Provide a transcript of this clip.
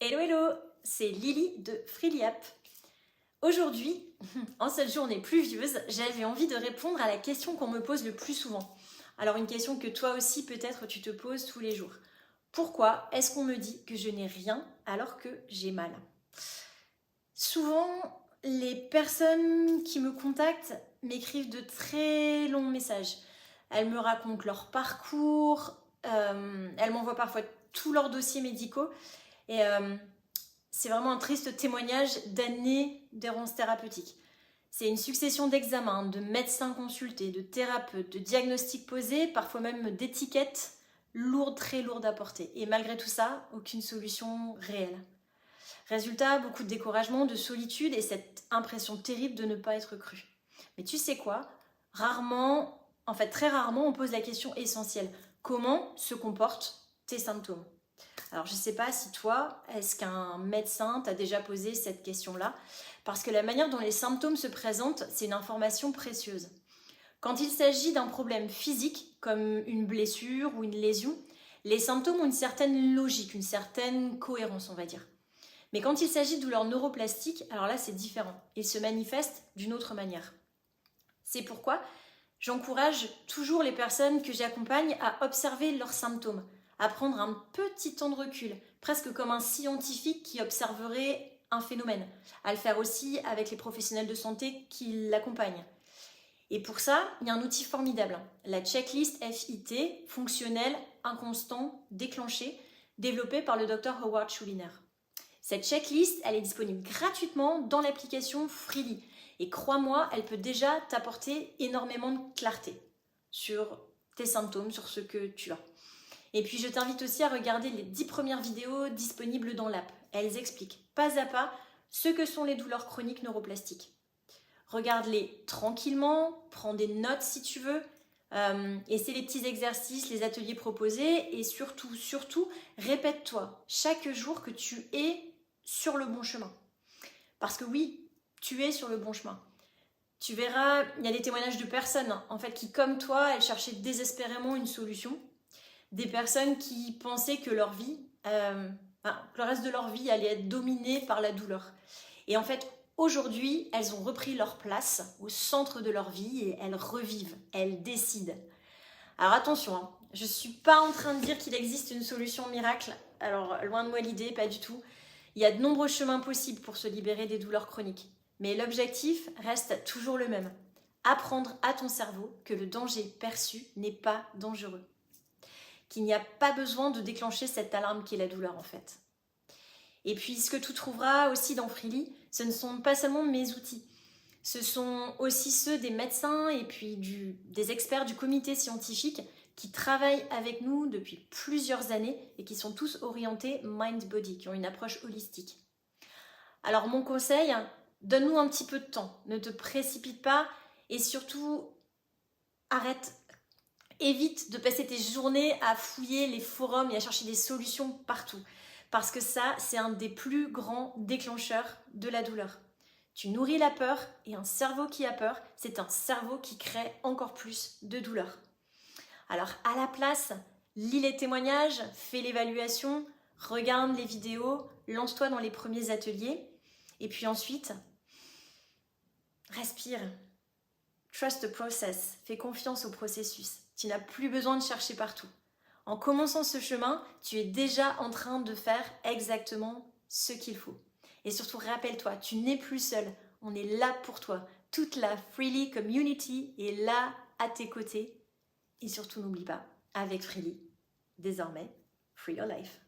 Hello hello, c'est Lily de Freely App. Aujourd'hui, en cette journée pluvieuse, j'avais envie de répondre à la question qu'on me pose le plus souvent. Alors une question que toi aussi peut-être tu te poses tous les jours. Pourquoi est-ce qu'on me dit que je n'ai rien alors que j'ai mal? Souvent, les personnes qui me contactent m'écrivent de très longs messages. Elles me racontent leur parcours, elles m'envoient parfois tous leurs dossiers médicaux et c'est vraiment un triste témoignage d'années d'errance thérapeutique. C'est une succession d'examens, de médecins consultés, de thérapeutes, de diagnostics posés, parfois même d'étiquettes lourdes, très lourdes à porter. Et malgré tout ça, aucune solution réelle. Résultat, beaucoup de découragement, de solitude et cette impression terrible de ne pas être cru. Mais tu sais quoi? Très rarement, on pose la question essentielle. Comment se comportent tes symptômes? Alors, je ne sais pas si toi, est-ce qu'un médecin t'a déjà posé cette question-là? Parce que la manière dont les symptômes se présentent, c'est une information précieuse. Quand il s'agit d'un problème physique, comme une blessure ou une lésion, les symptômes ont une certaine logique, une certaine cohérence, on va dire. Mais quand il s'agit de douleurs neuroplastiques, alors là, c'est différent. Ils se manifestent d'une autre manière. C'est pourquoi j'encourage toujours les personnes que j'accompagne à observer leurs symptômes, à prendre un petit temps de recul, presque comme un scientifique qui observerait un phénomène, à le faire aussi avec les professionnels de santé qui l'accompagnent. Et pour ça, il y a un outil formidable, la checklist FIT, fonctionnel, inconstant, déclenché, développée par le Dr Howard Schuliner. Cette checklist, elle est disponible gratuitement dans l'application Freely. Et crois-moi, elle peut déjà t'apporter énormément de clarté sur tes symptômes, sur ce que tu as. Et puis je t'invite aussi à regarder les 10 premières vidéos disponibles dans l'app. Elles expliquent pas à pas ce que sont les douleurs chroniques neuroplastiques. Regarde-les tranquillement, prends des notes si tu veux, essaie les petits exercices, les ateliers proposés et surtout, répète-toi chaque jour que tu es sur le bon chemin. Parce que oui, tu es sur le bon chemin. Tu verras, il y a des témoignages de personnes en fait qui, comme toi, elles cherchaient désespérément une solution. Des personnes qui pensaient que leur vie, le reste de leur vie allait être dominé par la douleur. Et en fait, aujourd'hui, elles ont repris leur place au centre de leur vie et elles revivent, elles décident. Alors attention, hein, je ne suis pas en train de dire qu'il existe une solution miracle. Alors loin de moi l'idée, pas du tout. Il y a de nombreux chemins possibles pour se libérer des douleurs chroniques. Mais l'objectif reste toujours le même. Apprendre à ton cerveau que le danger perçu n'est pas dangereux. Qu'il n'y a pas besoin de déclencher cette alarme qui est la douleur en fait. Et puis ce que tu trouveras aussi dans Freely, ce ne sont pas seulement mes outils. Ce sont aussi ceux des médecins et puis des experts du comité scientifique qui travaillent avec nous depuis plusieurs années et qui sont tous orientés mind-body, qui ont une approche holistique. Alors mon conseil, donne-nous un petit peu de temps, ne te précipite pas et surtout évite de passer tes journées à fouiller les forums et à chercher des solutions partout. Parce que ça, c'est un des plus grands déclencheurs de la douleur. Tu nourris la peur et un cerveau qui a peur, c'est un cerveau qui crée encore plus de douleur. Alors à la place, lis les témoignages, fais l'évaluation, regarde les vidéos, lance-toi dans les premiers ateliers et puis ensuite, respire. Trust the process, fais confiance au processus. Tu n'as plus besoin de chercher partout. En commençant ce chemin, tu es déjà en train de faire exactement ce qu'il faut. Et surtout, rappelle-toi, tu n'es plus seul. On est là pour toi. Toute la Freely Community est là à tes côtés. Et surtout, n'oublie pas, avec Freely, désormais, free your life.